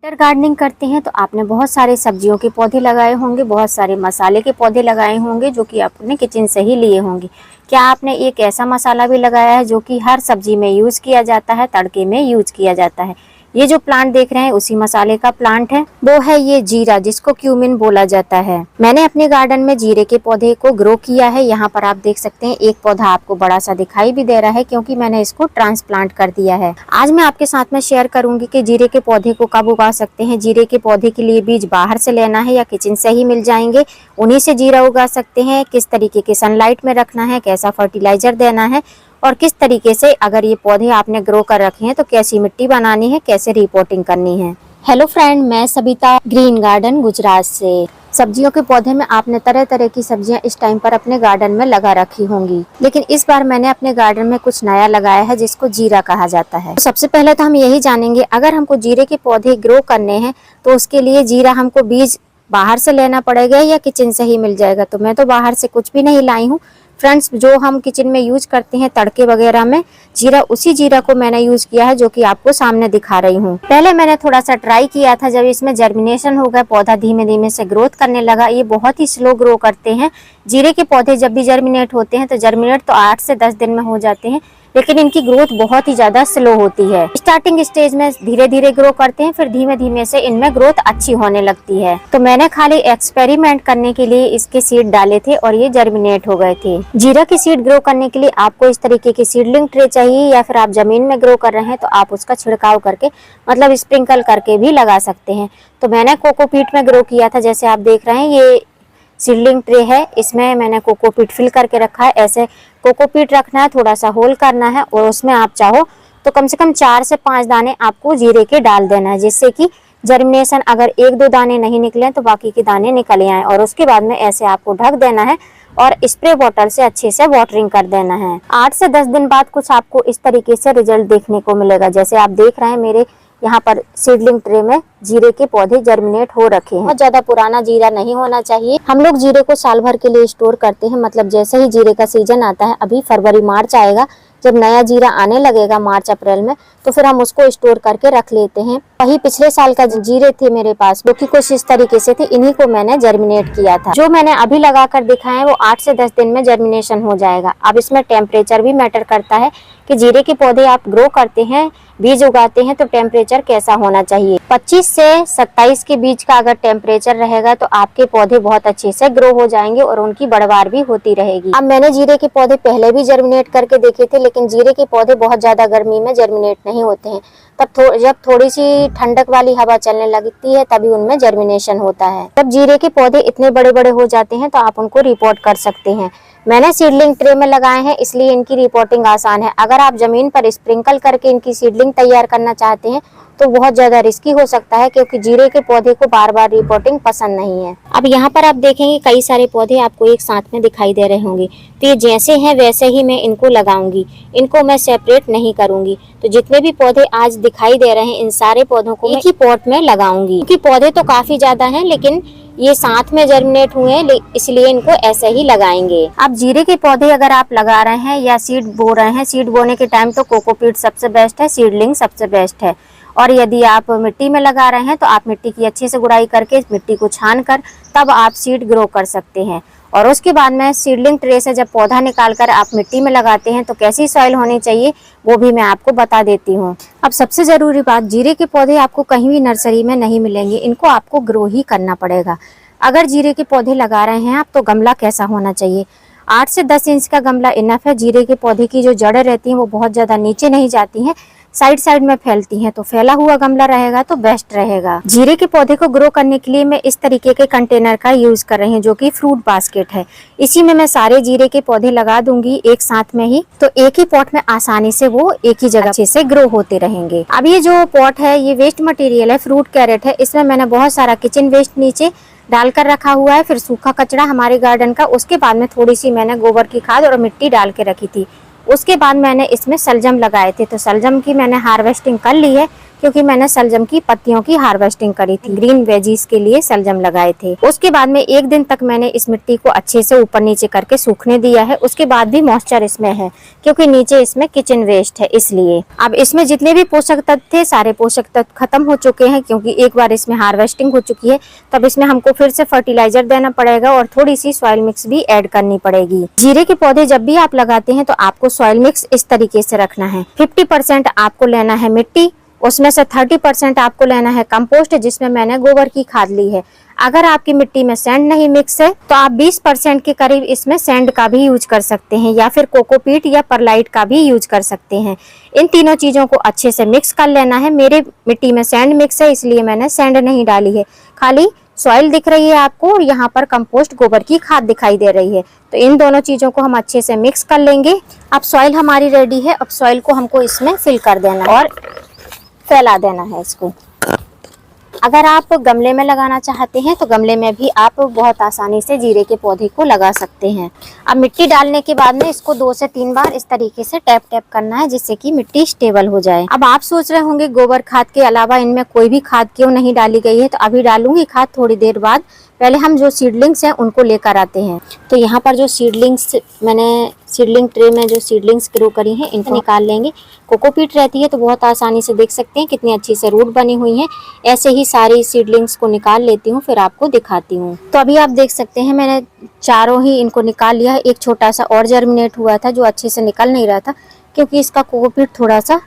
टर गार्डनिंग करते हैं तो आपने बहुत सारे सब्जियों के पौधे लगाए होंगे, बहुत सारे मसाले के पौधे लगाए होंगे जो कि आपने किचन से ही लिए होंगे। क्या आपने एक ऐसा मसाला भी लगाया है जो कि हर सब्जी में यूज किया जाता है, तड़के में यूज किया जाता है? ये जो प्लांट देख रहे हैं उसी मसाले का प्लांट है, वो है ये जीरा, जिसको क्यूमिन बोला जाता है। मैंने अपने गार्डन में जीरे के पौधे को ग्रो किया है। यहाँ पर आप देख सकते हैं एक पौधा आपको बड़ा सा दिखाई भी दे रहा है क्योंकि मैंने इसको ट्रांसप्लांट कर दिया है। आज मैं आपके साथ में शेयर करूंगी कि जीरे के पौधे को कब उगा सकते हैं। जीरे के पौधे के लिए बीज बाहर से लेना है या किचन से ही मिल जाएंगे, उन्हीं से जीरा उगा सकते हैं। किस तरीके के सनलाइट में रखना है, कैसा फर्टिलाइजर देना है और किस तरीके से अगर ये पौधे आपने ग्रो कर रखे हैं तो कैसी मिट्टी बनानी है, कैसे रिपोर्टिंग करनी है। हेलो फ्रेंड, मैं सबिता ग्रीन गार्डन गुजरात से। सब्जियों के पौधे में आपने तरह तरह की सब्जियां इस टाइम पर अपने गार्डन में लगा रखी होंगी, लेकिन इस बार मैंने अपने गार्डन में कुछ नया लगाया है जिसको जीरा कहा जाता है। तो सबसे पहले तो हम यही जानेंगे, अगर हमको जीरे के पौधे ग्रो करने हैं तो उसके लिए जीरा हमको बीज बाहर से लेना पड़ेगा या किचन से ही मिल जाएगा। तो मैं तो बाहर से कुछ भी नहीं लाई हूँ फ्रेंड्स। जो हम किचन में यूज करते हैं तड़के वगैरह में जीरा, उसी जीरा को मैंने यूज किया है जो कि आपको सामने दिखा रही हूँ। पहले मैंने थोड़ा सा ट्राई किया था, जब इसमें जर्मिनेशन हो गया, पौधा धीमे धीमे से ग्रोथ करने लगा। ये बहुत ही स्लो ग्रो करते हैं जीरे के पौधे। जब भी जर्मिनेट होते हैं तो जर्मिनेट तो 8 से 10 दिन में हो जाते हैं, लेकिन इनकी ग्रोथ बहुत ही ज्यादा स्लो होती है। स्टार्टिंग स्टेज में धीरे धीरे ग्रो करते हैं, फिर धीमे धीमे से इनमें ग्रोथ अच्छी होने लगती है। तो मैंने खाली एक्सपेरिमेंट करने के लिए इसके सीड डाले थे और ये जर्मिनेट हो गए थे। जीरा की सीड ग्रो करने के लिए आपको इस तरीके की सीडलिंग ट्रे चाहिए, या फिर आप जमीन में ग्रो कर रहे हैं तो आप उसका छिड़काव करके मतलब स्प्रिंकल करके भी लगा सकते हैं। तो मैंने कोकोपीट में ग्रो किया था, जैसे आप देख रहे हैं ये सीडलिंग ट्रे है, इसमें मैंने कोकोपीट फिल करके रखा है। ऐसे कोकोपीट रखना है, थोड़ा सा होल करना है और उसमें आप चाहो तो कम से कम 4 से 5 दाने आपको जीरे के डाल देना है, जिससे कि जर्मिनेशन अगर 1-2 दाने नहीं निकले तो बाकी के दाने निकल आए। और उसके बाद में ऐसे आपको ढक देना है और स्प्रे बॉटल से अच्छे से वाटरिंग कर देना है। 8 से 10 दिन बाद कुछ आपको इस तरीके से रिजल्ट देखने को मिलेगा। जैसे आप देख रहे हैं मेरे यहाँ पर सीडलिंग ट्रे में जीरे के पौधे जर्मिनेट हो रखे हैं। बहुत ज्यादा पुराना जीरा नहीं होना चाहिए। हम लोग जीरे को साल भर के लिए स्टोर करते हैं, मतलब जैसे ही जीरे का सीजन आता है, अभी फरवरी मार्च आएगा, जब नया जीरा आने लगेगा मार्च अप्रैल में, तो फिर हम उसको स्टोर करके रख लेते हैं। वही पिछले साल का जीरे थे मेरे पास, जो कि कुछ इस तरीके से थे, इन्हीं को मैंने जर्मिनेट किया था। जो मैंने अभी लगा कर दिखाया है वो 8 से 10 दिन में जर्मिनेशन हो जाएगा। अब इसमें टेम्परेचर भी मैटर करता है कि जीरे के पौधे आप ग्रो करते हैं, बीज उगाते हैं तो टेम्परेचर कैसा होना चाहिए। 25 से 27 के बीच का अगर टेम्परेचर रहेगा तो आपके पौधे बहुत अच्छे से ग्रो हो जाएंगे और उनकी बढ़वार भी होती रहेगी। अब मैंने जीरे के पौधे पहले भी जर्मिनेट करके देखे थे, लेकिन जीरे के पौधे बहुत ज्यादा गर्मी में जर्मिनेट नहीं होते हैं। तब जब थोड़ी सी ठंडक वाली हवा चलने लगती है तभी उनमें जर्मिनेशन होता है। जब जीरे के पौधे इतने बड़े बड़े हो जाते हैं तो आप उनको रिपोर्ट कर सकते हैं। मैंने सीडलिंग ट्रे में लगाए हैं इसलिए इनकी रिपोर्टिंग आसान है। अगर आप जमीन पर स्प्रिंकल करके इनकी सीडलिंग तैयार करना चाहते हैं तो बहुत ज्यादा रिस्की हो सकता है, क्योंकि जीरे के पौधे को बार बार रिपोर्टिंग पसंद नहीं है। अब यहाँ पर आप देखेंगे कई सारे पौधे आपको एक साथ में दिखाई दे रहे होंगे, तो ये जैसे हैं वैसे ही मैं इनको लगाऊंगी, इनको मैं सेपरेट नहीं करूंगी। तो जितने भी पौधे आज दिखाई दे रहे हैं इन सारे पौधों को एक ही पॉट में लगाऊंगी, क्योंकि पौधे तो काफी ज्यादा हैं लेकिन ये साथ में जर्मिनेट हुए हैं, इसलिए इनको ऐसे ही लगाएंगे। अब जीरे के पौधे अगर आप लगा रहे हैं या सीड बो रहे हैं, सीड बोने के टाइम तो कोकोपीट सबसे बेस्ट है, सीडलिंग सबसे बेस्ट है। और यदि आप मिट्टी में लगा रहे हैं तो आप मिट्टी की अच्छे से गुड़ाई करके मिट्टी को छान कर तब आप सीड ग्रो कर सकते हैं। और उसके बाद में सीडलिंग ट्रे से जब पौधा निकाल कर आप मिट्टी में लगाते हैं तो कैसी सॉइल होनी चाहिए वो भी मैं आपको बता देती हूँ। अब सबसे ज़रूरी बात, जीरे के पौधे आपको कहीं भी नर्सरी में नहीं मिलेंगे, इनको आपको ग्रो ही करना पड़ेगा। अगर जीरे के पौधे लगा रहे हैं आप तो गमला कैसा होना चाहिए? 8 से 10 इंच का गमला इनफ है। जीरे के पौधे की जो जड़ें रहती हैं वो बहुत ज़्यादा नीचे नहीं जाती हैं, साइड साइड में फैलती हैं, तो फैला हुआ गमला रहेगा तो बेस्ट रहेगा। जीरे के पौधे को ग्रो करने के लिए मैं इस तरीके के कंटेनर का यूज कर रही हूँ, जो कि फ्रूट बास्केट है। इसी में मैं सारे जीरे के पौधे लगा दूंगी एक साथ में ही, तो एक ही पॉट में आसानी से वो एक ही जगह अच्छे से ग्रो होते रहेंगे। अब ये जो पॉट है ये वेस्ट मटेरियल है, फ्रूट कैरेट है। इसमें मैंने बहुत सारा किचन वेस्ट नीचे डालकर रखा हुआ है, फिर सूखा कचरा हमारे गार्डन का, उसके बाद में थोड़ी सी मैंने गोबर की खाद और मिट्टी डाल के रखी थी। उसके बाद मैंने इसमें सलजम लगाए थे, तो सलजम की मैंने हार्वेस्टिंग कर ली है क्योंकि मैंने सलजम की पत्तियों की हार्वेस्टिंग करी थी, ग्रीन वेजीज के लिए सलजम लगाए थे। उसके बाद में 1 दिन तक मैंने इस मिट्टी को अच्छे से ऊपर नीचे करके सूखने दिया है। उसके बाद भी मॉइस्चर इसमें है, क्योंकि नीचे इसमें किचन वेस्ट है, इसलिए। अब इसमें जितने भी पोषक तत्व थे सारे पोषक तत्व खत्म हो चुके हैं, क्योंकि एक बार इसमें हार्वेस्टिंग हो चुकी है। तब इसमें हमको फिर से फर्टिलाइजर देना पड़ेगा और थोड़ी सी सॉइल मिक्स भी ऐड करनी पड़ेगी। जीरे के पौधे जब भी आप लगाते हैं तो आपको सॉइल मिक्स इस तरीके से रखना है। 50% आपको लेना है मिट्टी, उसमें से 30% आपको लेना है कंपोस्ट, जिसमें मैंने गोबर की खाद ली है। अगर आपकी मिट्टी में सैंड नहीं मिक्स है तो आप 20% के करीब इसमें सैंड का भी यूज कर सकते हैं, या फिर कोकोपीट या परलाइट का भी यूज कर सकते हैं। इन तीनों चीजों को अच्छे से मिक्स कर लेना है। मेरे मिट्टी में सैंड मिक्स है, इसलिए मैंने सैंड नहीं डाली है, खाली सॉइल दिख रही है आपको और यहाँ पर कंपोस्ट गोबर की खाद दिखाई दे रही है। तो इन दोनों चीजों को हम अच्छे से मिक्स कर लेंगे। अब सॉइल हमारी रेडी है। अब सॉइल को हमको इसमें फिल कर देना और फैला देना है इसको। अगर आप गमले में लगाना चाहते हैं तो गमले में भी आप बहुत आसानी से जीरे के पौधे को लगा सकते हैं। अब मिट्टी डालने के बाद में इसको 2 से 3 बार इस तरीके से टैप टैप करना है, जिससे कि मिट्टी स्टेबल हो जाए। अब आप सोच रहे होंगे गोबर खाद के अलावा इनमें कोई भी खाद क्यों नहीं डाली गई है, तो अभी डालूंगी खाद थोड़ी देर बाद। पहले हम जो सीडलिंग्स हैं उनको लेकर आते हैं। तो यहाँ पर जो सीडलिंग्स मैंने सीडलिंग ट्रे में जो सीडलिंग्स ग्रो करी हैं इनको निकाल लेंगे। कोकोपीट रहती है तो बहुत आसानी से देख सकते हैं कितनी अच्छी से रूट बनी हुई हैं। ऐसे ही सारी सीडलिंग्स को निकाल लेती हूँ, फिर आपको दिखाती हूँ। तो अभी आप देख सकते हैं मैंने चारों ही इनको निकाल लिया है। एक छोटा सा और जर्मिनेट हुआ था जो अच्छे से निकल नहीं रहा था, क्योंकि इसका कोकोपीट थोड़ा सा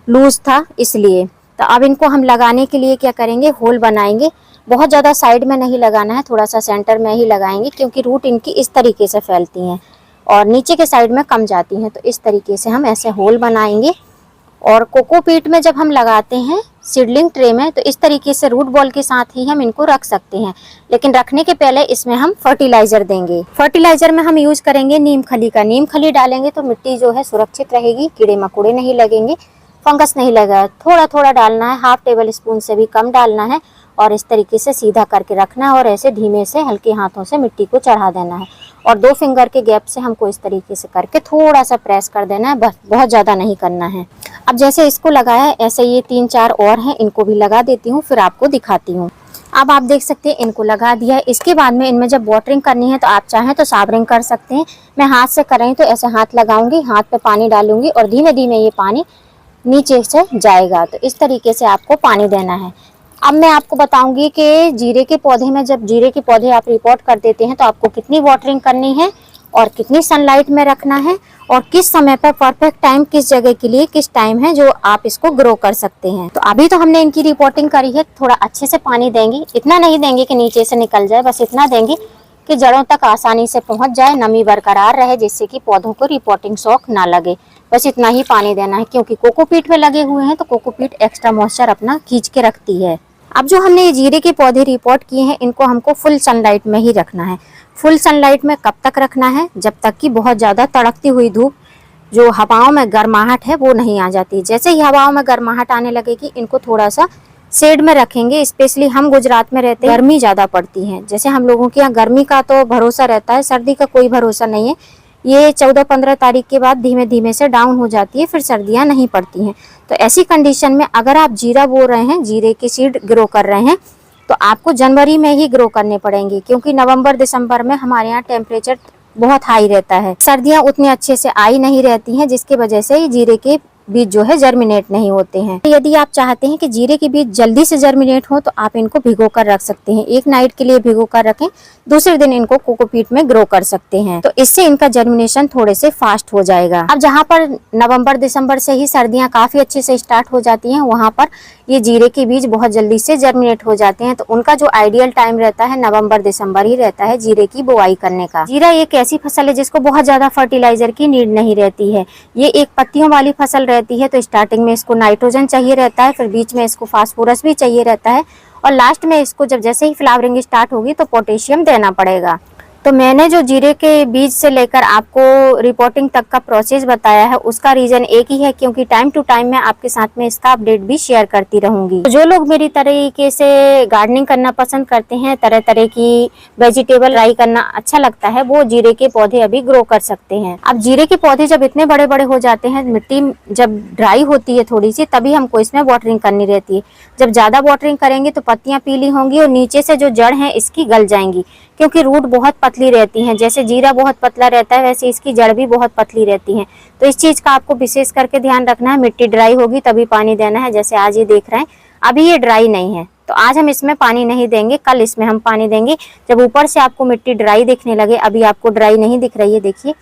लूज था, इसलिए। तो अब इनको हम लगाने के लिए क्या करेंगे, होल बनाएंगे। बहुत ज़्यादा साइड में नहीं लगाना है, थोड़ा सा सेंटर में ही लगाएंगे, क्योंकि रूट इनकी इस तरीके से फैलती हैं और नीचे के साइड में कम जाती हैं। तो इस तरीके से हम ऐसे होल बनाएंगे। और कोकोपीट में जब हम लगाते हैं सीडलिंग ट्रे में, तो इस तरीके से रूट बॉल के साथ ही हम इनको रख सकते हैं। लेकिन रखने के पहले इसमें हम फर्टिलाइजर देंगे। फर्टिलाइजर में हम यूज करेंगे नीम खली का। नीम खली डालेंगे तो मिट्टी जो है सुरक्षित रहेगी, कीड़े मकोड़े नहीं लगेंगे, फंगस नहीं लगेगा। थोड़ा थोड़ा डालना है, 1/2 टेबल स्पून से भी कम डालना है, और इस तरीके से सीधा करके रखना है और ऐसे धीमे से हल्के हाथों से मिट्टी को चढ़ा देना है। और 2 फिंगर के गैप से हमको इस तरीके से करके थोड़ा सा प्रेस कर देना है, बस बहुत ज़्यादा नहीं करना है। अब जैसे इसको लगाया है ऐसे ये 3-4 और हैं, इनको भी लगा देती हूँ, फिर आपको दिखाती हूँ। अब आप देख सकते हैं इनको लगा दिया है। इसके बाद में इनमें जब वाटरिंग करनी है तो आप चाहें तो साबरिंग कर सकते हैं। मैं हाथ से कर रही हूँ तो ऐसे हाथ लगाऊंगी, हाथ पे पानी डालूंगी और धीमे धीमे ये पानी नीचे से जाएगा। तो इस तरीके से आपको पानी देना है। अब मैं आपको बताऊंगी कि जीरे के पौधे में जब जीरे के पौधे आप रिपोर्ट कर देते हैं तो आपको कितनी वाटरिंग करनी है और कितनी सनलाइट में रखना है और किस समय पर परफेक्ट टाइम किस जगह के लिए किस टाइम है जो आप इसको ग्रो कर सकते हैं। तो अभी तो हमने इनकी रिपोर्टिंग करी है, थोड़ा अच्छे से पानी देंगे। इतना नहीं देंगे कि नीचे से निकल जाए, बस इतना देंगे कि जड़ों तक आसानी से पहुंच जाए, नमी बरकरार रहे, जिससे कि पौधों को रिपोर्टिंग शौक ना लगे। बस इतना ही पानी देना है, क्योंकि कोकोपीट में लगे हुए हैं तो कोकोपीट एक्स्ट्रा मॉइस्चर अपना खींच के रखती है। अब जो हमने ये जीरे के पौधे रिपोर्ट किए हैं इनको हमको फुल सनलाइट में ही रखना है। फुल सनलाइट में कब तक रखना है, जब तक कि बहुत ज़्यादा तड़कती हुई धूप, जो हवाओं में गर्माहट है वो नहीं आ जाती। जैसे ही हवाओं में गर्माहट आने लगेगी इनको थोड़ा सा शेड में रखेंगे। स्पेशली हम गुजरात में रहते हैं, गर्मी ज़्यादा पड़ती है। जैसे हम लोगों के यहाँ गर्मी का तो भरोसा रहता है, सर्दी का कोई भरोसा नहीं है। ये 14-15 तारीख के बाद धीमे धीमे से डाउन हो जाती है, फिर सर्दियाँ नहीं पड़ती हैं। तो ऐसी कंडीशन में अगर आप जीरा बो रहे हैं, जीरे की सीड ग्रो कर रहे हैं, तो आपको जनवरी में ही ग्रो करने पड़ेंगे, क्योंकि नवंबर दिसंबर में हमारे यहाँ टेम्परेचर बहुत हाई रहता है। सर्दियाँ उतनी अच्छे से आई नहीं रहती हैं, जिसकी वजह से जीरे के बीज जो है जर्मिनेट नहीं होते हैं। यदि आप चाहते हैं कि जीरे के बीज जल्दी से जर्मिनेट हो तो आप इनको भिगो कर रख सकते हैं। एक नाइट के लिए भिगो कर रखें, दूसरे दिन इनको कोकोपीट में ग्रो कर सकते हैं, तो इससे इनका जर्मिनेशन थोड़े से फास्ट हो जाएगा। अब जहाँ पर नवंबर दिसंबर से ही सर्दियाँ काफी अच्छे से स्टार्ट हो जाती हैं, वहाँ पर ये जीरे के बीज बहुत जल्दी से जर्मिनेट हो जाते हैं। तो उनका जो आइडियल टाइम रहता है नवंबर दिसंबर ही रहता है जीरे की बुआई करने का। जीरा एक ऐसी फसल है जिसको बहुत ज्यादा फर्टिलाइजर की नीड नहीं रहती है। ये एक पत्तियों वाली फसल रहती है, तो स्टार्टिंग में इसको नाइट्रोजन चाहिए रहता है, फिर बीच में इसको फास्फोरस भी चाहिए रहता है, और लास्ट में इसको जब जैसे ही फ्लावरिंग स्टार्ट होगी तो पोटेशियम देना पड़ेगा। तो मैंने जो जीरे के बीज से लेकर आपको रिपोर्टिंग तक का प्रोसेस बताया है, उसका रीजन एक ही है, क्योंकि टाइम टू टाइम मैं आपके साथ में इसका अपडेट भी शेयर करती रहूंगी। तो जो लोग मेरी तरीके से गार्डनिंग करना पसंद करते हैं, तरह तरह की वेजिटेबल ट्राई करना अच्छा लगता है, वो जीरे के पौधे अभी ग्रो कर सकते हैं। अब जीरे के पौधे जब इतने बड़े बड़े हो जाते हैं, मिट्टी जब ड्राई होती है थोड़ी सी, तभी हमको इसमें वाटरिंग करनी रहती है। जब ज्यादा वाटरिंग करेंगे तो पत्तियां पीली होंगी और नीचे से जो जड़ है इसकी गल जाएंगी, क्योंकि रूट बहुत पतली रहती हैं। जैसे जीरा बहुत पतला रहता है, वैसे इसकी जड़ भी बहुत पतली रहती हैं। तो इस चीज का आपको विशेष करके ध्यान रखना है। मिट्टी ड्राई होगी तभी पानी देना है। जैसे आज ये देख रहे हैं, अभी ये ड्राई नहीं है, तो आज हम इसमें पानी नहीं देंगे, कल इसमें हम पानी देंगे। जब ऊपर से आपको मिट्टी ड्राई दिखने लगे, अभी आपको ड्राई नहीं दिख रही है, देखिए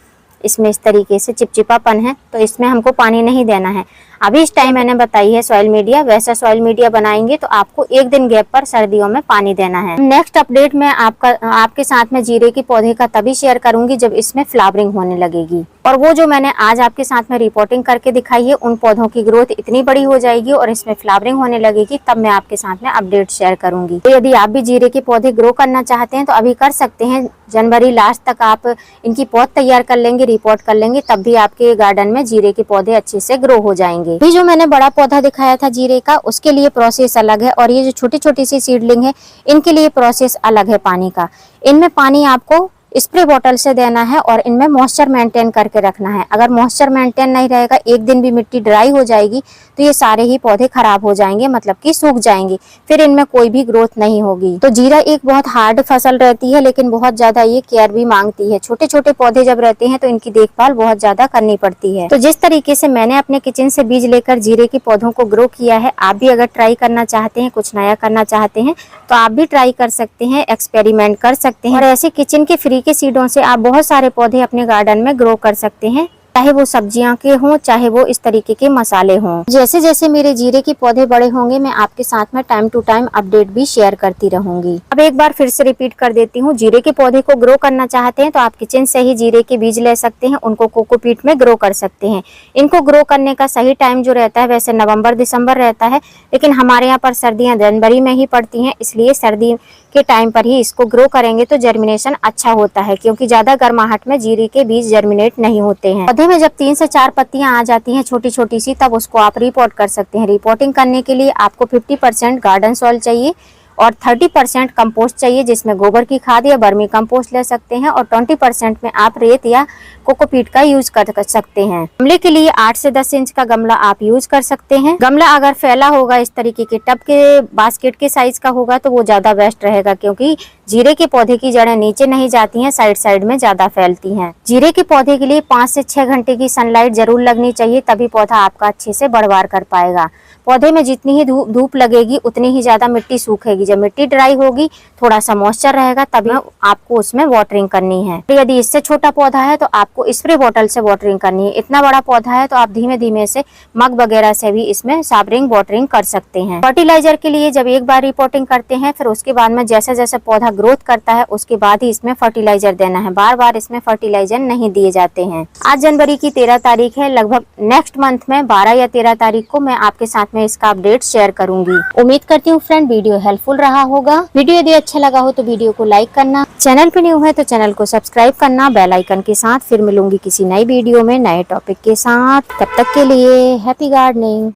इसमें इस तरीके से चिपचिपापन है, तो इसमें हमको पानी नहीं देना है। अभी इस टाइम मैंने बताई है सॉइल मीडिया, वैसा सॉइल मीडिया बनाएंगे तो आपको एक दिन गैप पर सर्दियों में पानी देना है। नेक्स्ट अपडेट मैं आपके साथ में जीरे के पौधे का तभी शेयर करूंगी जब इसमें फ्लावरिंग होने लगेगी, और वो जो मैंने आज आपके साथ में रिपोर्टिंग करके दिखाई है, उन पौधों की ग्रोथ इतनी बड़ी हो जाएगी और इसमें फ्लावरिंग होने लगेगी, तब मैं आपके साथ में अपडेट शेयर करूंगी। तो यदि आप भी जीरे के पौधे ग्रो करना चाहते हैं तो अभी कर सकते हैं। जनवरी लास्ट तक आप इनकी पौध तैयार कर लेंगे, रिपोर्ट कर लेंगे, तब भी आपके गार्डन में जीरे के पौधे अच्छे से ग्रो हो जाएंगे। अभी जो मैंने बड़ा पौधा दिखाया था जीरे का, उसके लिए प्रोसेस अलग है, और ये जो छोटी छोटी सी सीडलिंग है, इनके लिए प्रोसेस अलग है पानी का। इनमें पानी आपको स्प्रे बॉटल से देना है और इनमें मॉइस्चर मेंटेन करके रखना है। अगर मॉइस्चर मेंटेन नहीं रहेगा, एक दिन भी मिट्टी ड्राई हो जाएगी तो ये सारे ही पौधे खराब हो जाएंगे, मतलब कि सूख जाएंगे, फिर इनमें कोई भी ग्रोथ नहीं होगी। तो जीरा एक बहुत हार्ड फसल रहती है, लेकिन बहुत ज्यादा ये केयर भी मांगती है। छोटे छोटे पौधे जब रहते हैं तो इनकी देखभाल बहुत ज्यादा करनी पड़ती है। तो जिस तरीके से मैंने अपने किचन से बीज लेकर जीरे के पौधों को ग्रो किया है, आप भी अगर ट्राई करना चाहते हैं, कुछ नया करना चाहते हैं, तो आप भी ट्राई कर सकते हैं, एक्सपेरिमेंट कर सकते हैं। और ऐसे किचन के फ्री के सीडों से आप बहुत सारे पौधे अपने गार्डन में ग्रो कर सकते हैं, चाहे वो सब्जियां के हों, चाहे वो इस तरीके के मसाले हों। जैसे जैसे मेरे जीरे के पौधे बड़े होंगे, मैं आपके साथ में टाइम टू टाइम अपडेट भी शेयर करती रहूंगी। अब एक बार फिर से रिपीट कर देती हूँ, जीरे के पौधे को ग्रो करना चाहते हैं तो आप किचन से ही जीरे के बीज ले सकते हैं, उनको कोकोपीट में ग्रो कर सकते हैं। इनको ग्रो करने का सही टाइम जो रहता है, वैसे नवंबर दिसंबर रहता है, लेकिन हमारे यहाँ पर सर्दियाँ जनवरी में ही पड़ती हैं, इसलिए सर्दी के टाइम पर ही इसको ग्रो करेंगे तो जर्मिनेशन अच्छा होता है, क्योंकि ज्यादा गर्माहट में जीरे के बीज जर्मिनेट नहीं होते हैं। पौधे में जब 3 से 4 पत्तियां आ जाती हैं छोटी छोटी सी, तब उसको आप रिपोर्ट कर सकते हैं। रिपोर्टिंग करने के लिए आपको 50% गार्डन सॉइल चाहिए और 30% कंपोस्ट चाहिए, जिसमें गोबर की खाद या बर्मी कंपोस्ट ले सकते हैं, और 20% में आप रेत या कोकोपीट का यूज कर सकते हैं। गमले के लिए 8 से 10 इंच का गमला आप यूज कर सकते हैं। गमला अगर फैला होगा, इस तरीके के टब के बास्केट के साइज का होगा, तो वो ज्यादा बेस्ट रहेगा, क्योंकि जीरे के पौधे की जड़ें नीचे नहीं जाती हैं, साइड साइड में ज्यादा फैलती हैं। जीरे के पौधे के लिए 5 से 6 घंटे की सनलाइट जरूर लगनी चाहिए, तभी पौधा आपका अच्छे से बढ़वार कर पाएगा। पौधे में जितनी ही धूप लगेगी उतनी ही ज्यादा मिट्टी सूखेगी। जब मिट्टी ड्राई होगी, थोड़ा सा मॉइस्चर रहेगा, तभी आपको उसमें वाटरिंग करनी है। तो यदि इससे छोटा पौधा है तो आपको स्प्रे बॉटल से वाटरिंग करनी है। इतना बड़ा पौधा है तो आप धीमे धीमे से मग वगैरह से भी इसमें साबरिंग वाटरिंग कर सकते हैं। फर्टिलाइजर के लिए जब एक बार रिपोर्टिंग करते हैं, फिर उसके बाद में जैसे जैसे पौधा ग्रोथ करता है, उसके बाद ही इसमें फर्टिलाइजर देना है। बार बार इसमें फर्टिलाइजर नहीं दिए जाते हैं। आज जनवरी की 13 तारीख है, लगभग नेक्स्ट मंथ में 12 या 13 तारीख को मैं आपके साथ में इसका अपडेट शेयर करूंगी। उम्मीद करती हूँ फ्रेंड वीडियो हेल्पफुल रहा होगा। वीडियो यदि अच्छा लगा हो तो वीडियो को लाइक करना, चैनल पे न्यू है तो चैनल को सब्सक्राइब करना बेल आइकन के साथ। फिर मिलूंगी किसी नई वीडियो में नए टॉपिक के साथ। तब तक के लिए हैप्पी गार्डनिंग।